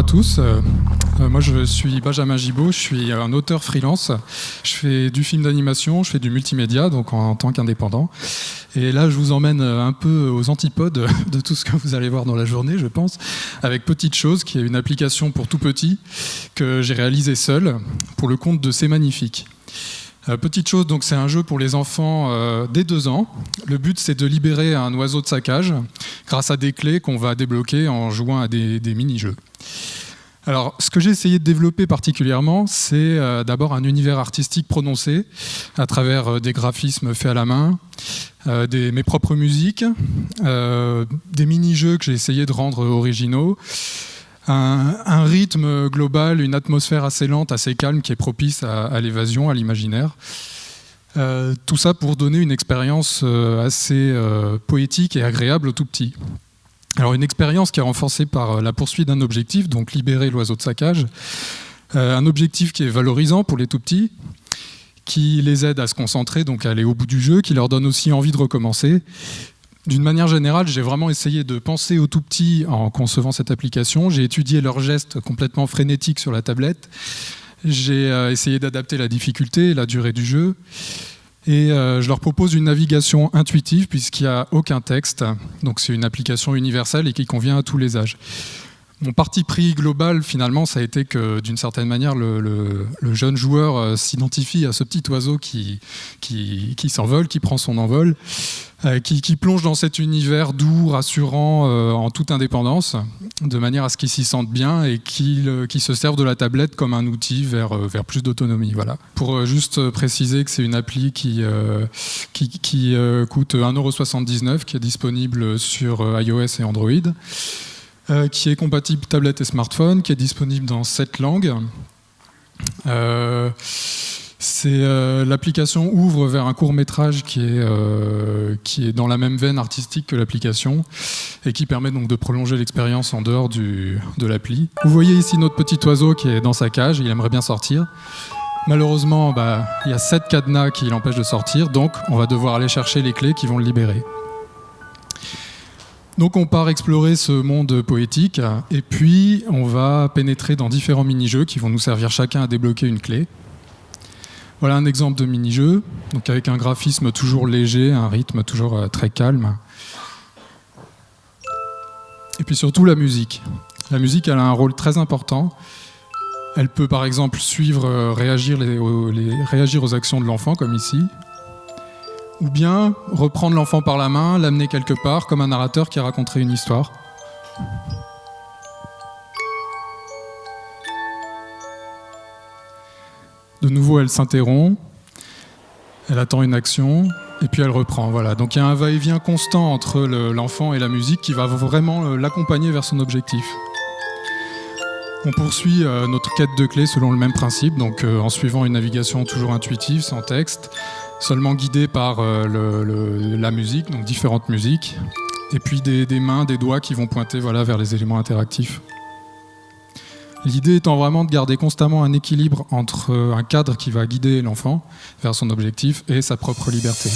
tous. Moi, je suis Benjamin Gibaud, je suis un auteur freelance. Je fais du film d'animation, je fais du multimédia, donc en tant qu'indépendant. Et là, je vous emmène un peu aux antipodes de tout ce que vous allez voir dans la journée, je pense, avec Petite Chose, qui est une application pour tout petit que j'ai réalisée seul pour le compte de C'est Magnifique. Petite Chose, donc c'est un jeu pour les enfants dès 2 ans. Le but, c'est de libérer un oiseau de sa cage grâce à des clés qu'on va débloquer en jouant à des mini-jeux. Alors, ce que j'ai essayé de développer particulièrement, c'est d'abord un univers artistique prononcé à travers des graphismes faits à la main, mes propres musiques, des mini-jeux que j'ai essayé de rendre originaux, un rythme global, une atmosphère assez lente, assez calme, qui est propice à l'évasion, à l'imaginaire. Tout ça pour donner une expérience assez poétique et agréable aux tout-petits. Alors une expérience qui est renforcée par la poursuite d'un objectif, donc libérer l'oiseau de sa cage. Un objectif qui est valorisant pour les tout-petits, qui les aide à se concentrer, donc à aller au bout du jeu, qui leur donne aussi envie de recommencer. D'une manière générale, j'ai vraiment essayé de penser aux tout-petits en concevant cette application. J'ai étudié leurs gestes complètement frénétiques sur la tablette. J'ai essayé d'adapter la difficulté et la durée du jeu. Et je leur propose une navigation intuitive puisqu'il n'y a aucun texte. Donc c'est une application universelle et qui convient à tous les âges. Mon parti pris global, finalement, ça a été que, d'une certaine manière, le jeune joueur s'identifie à ce petit oiseau qui s'envole, qui prend son envol, qui plonge dans cet univers doux, rassurant, en toute indépendance, de manière à ce qu'il s'y sente bien et qu'il se serve de la tablette comme un outil vers plus d'autonomie. Voilà. Pour juste préciser que c'est une appli qui coûte 1,79 €, qui est disponible sur iOS et Android. Qui est compatible tablette et smartphone, qui est disponible dans 7 langues. L'application ouvre vers un court-métrage qui est dans la même veine artistique que l'application et qui permet donc de prolonger l'expérience en dehors de l'appli. Vous voyez ici notre petit oiseau qui est dans sa cage, il aimerait bien sortir. Malheureusement, il y a 7 cadenas qui l'empêchent de sortir, donc on va devoir aller chercher les clés qui vont le libérer. Donc on part explorer ce monde poétique et puis on va pénétrer dans différents mini-jeux qui vont nous servir chacun à débloquer une clé. Voilà un exemple de mini-jeu, donc avec un graphisme toujours léger, un rythme toujours très calme. Et puis surtout la musique. La musique, elle a un rôle très important. Elle peut par exemple suivre, réagir aux actions de l'enfant comme ici. Ou bien reprendre l'enfant par la main, l'amener quelque part, comme un narrateur qui raconterait une histoire. De nouveau, elle s'interrompt, elle attend une action, et puis elle reprend. Voilà. Donc il y a un va-et-vient constant entre l'enfant et la musique qui va vraiment l'accompagner vers son objectif. On poursuit notre quête de clés selon le même principe, donc en suivant une navigation toujours intuitive, sans texte, seulement guidé par la musique, donc différentes musiques, et puis des mains, des doigts qui vont pointer vers les éléments interactifs. L'idée étant vraiment de garder constamment un équilibre entre un cadre qui va guider l'enfant vers son objectif et sa propre liberté.